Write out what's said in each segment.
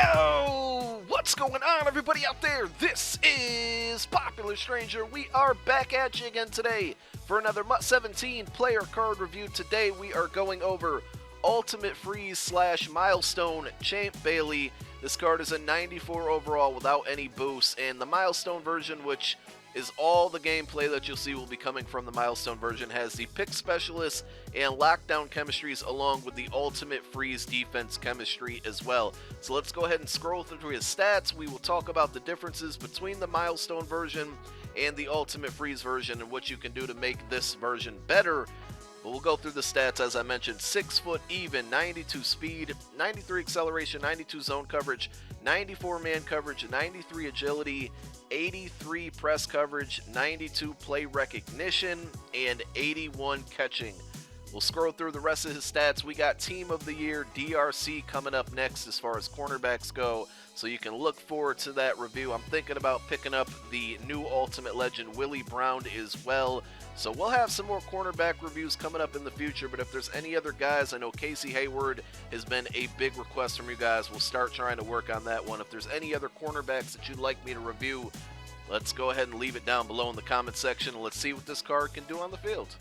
Yo! What's going on, everybody out there? This is Popular Stranger. We are back at you again today for another MUT 17 player card review. Today we are going over Ultimate Freeze / Milestone Champ Bailey. This card is a 94 overall without any boosts, and the Milestone version, which is all the gameplay that you'll see will be coming from the Milestone version, has the pick specialist and lockdown chemistries along with the ultimate freeze defense chemistry as well. So let's go ahead and scroll through his stats. We will talk about the differences between the Milestone version and the ultimate freeze version and what you can do to make this version better. But we'll go through the stats. As I mentioned, 6 foot even, 92 speed, 93 acceleration, 92 zone coverage, 94 man coverage, 93 agility, 83 press coverage, 92 play recognition, and 81 catching. We'll scroll through the rest of his stats. We got Team of the Year DRC coming up next as far as cornerbacks go, so you can look forward to that review. I'm thinking about picking up the new Ultimate Legend Willie Brown as well. So we'll have some more cornerback reviews coming up in the future, but if there's any other guys, I know Casey Hayward has been a big request from you guys. We'll start trying to work on that one. If there's any other cornerbacks that you'd like me to review, let's go ahead and leave it down below in the comment section, and let's see what this card can do on the field.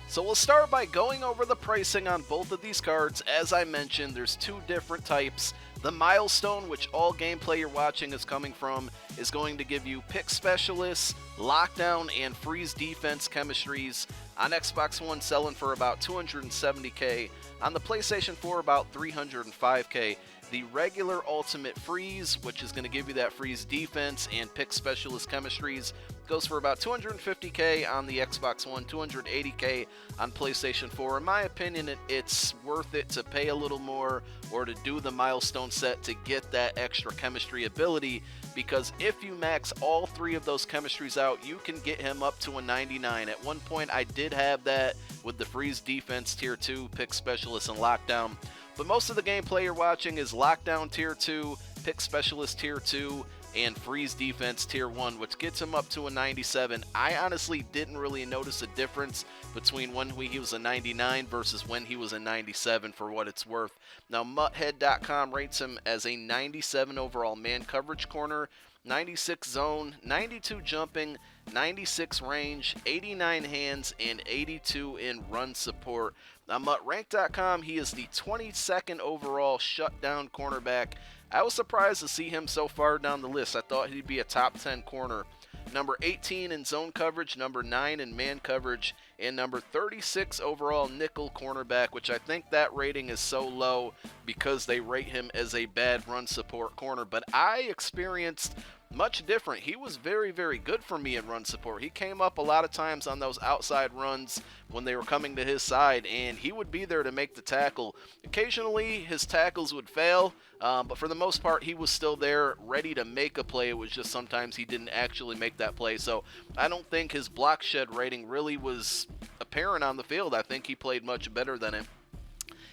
So we'll start by going over the pricing on both of these cards. As I mentioned, there's two different types. The Milestone, which all gameplay you're watching is coming from, is going to give you pick specialists, lockdown, and freeze defense chemistries. On Xbox One, selling for about $270K. On the PlayStation 4, about $305K. The regular Ultimate Freeze, which is going to give you that freeze defense and pick specialist chemistries, goes for about $250K on the Xbox One, $280K on PlayStation 4. In my opinion, it's worth it to pay a little more or to do the Milestone set to get that extra chemistry ability, because if you max all three of those chemistries out, you can get him up to a 99. At one point, I did have that with the freeze defense tier 2, pick specialist, and lockdown. But most of the gameplay you're watching is lockdown tier 2, pick specialist tier 2, and freeze defense tier 1, which gets him up to a 97. I honestly didn't really notice a difference between when he was a 99 versus when he was a 97 for what it's worth. Now, MUThead.com rates him as a 97 overall man coverage corner, 96 zone, 92 jumping, 96 range, 89 hands, and 82 in run support. On MUTrank.com, he is the 22nd overall shutdown cornerback. I was surprised to see him so far down the list. I thought he'd be a top 10 corner. Number 18 in zone coverage, number 9 in man coverage, and number 36 overall nickel cornerback, which I think that rating is so low because they rate him as a bad run support corner. But I experienced much different. He was very, very good for me in run support. He came up a lot of times on those outside runs when they were coming to his side, and he would be there to make the tackle. Occasionally, his tackles would fail, but for the most part, he was still there, ready to make a play. It was just sometimes he didn't actually make that play. So I don't think his block shed rating really was apparent on the field. I think he played much better than it.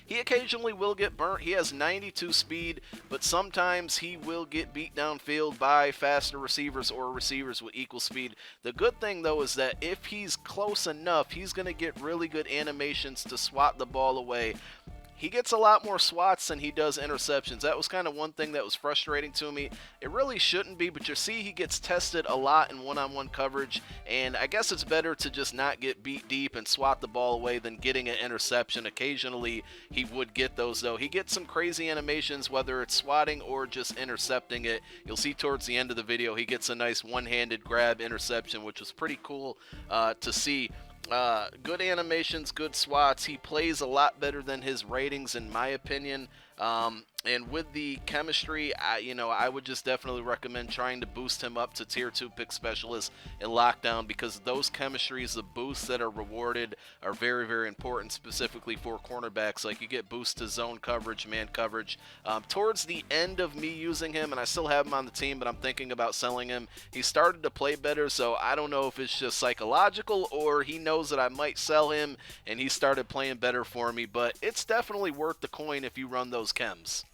He occasionally will get burnt. He has 92 speed, but sometimes he will get beat downfield by faster receivers or receivers with equal speed. The good thing, though, is that if he's close enough, he's going to get really good animations to swat the ball away. He gets a lot more swats than he does interceptions. That was kind of one thing that was frustrating to me. It really shouldn't be, but you see he gets tested a lot in one-on-one coverage, and I guess it's better to just not get beat deep and swat the ball away than getting an interception. Occasionally, he would get those, though. He gets some crazy animations, whether it's swatting or just intercepting it. You'll see towards the end of the video, he gets a nice one-handed grab interception, which was pretty cool to see. Good animations, good swats. He plays a lot better than his ratings, in my opinion. And with the chemistry, I would just definitely recommend trying to boost him up to tier 2 pick specialist and lockdown, because those chemistries, the boosts that are rewarded, are very, very important, specifically for cornerbacks. Like, you get boost to zone coverage, man coverage. Towards the end of me using him, and I still have him on the team, but I'm thinking about selling him, he started to play better, so I don't know if it's just psychological or he knows that I might sell him and he started playing better for me, but it's definitely worth the coin if you run those chems.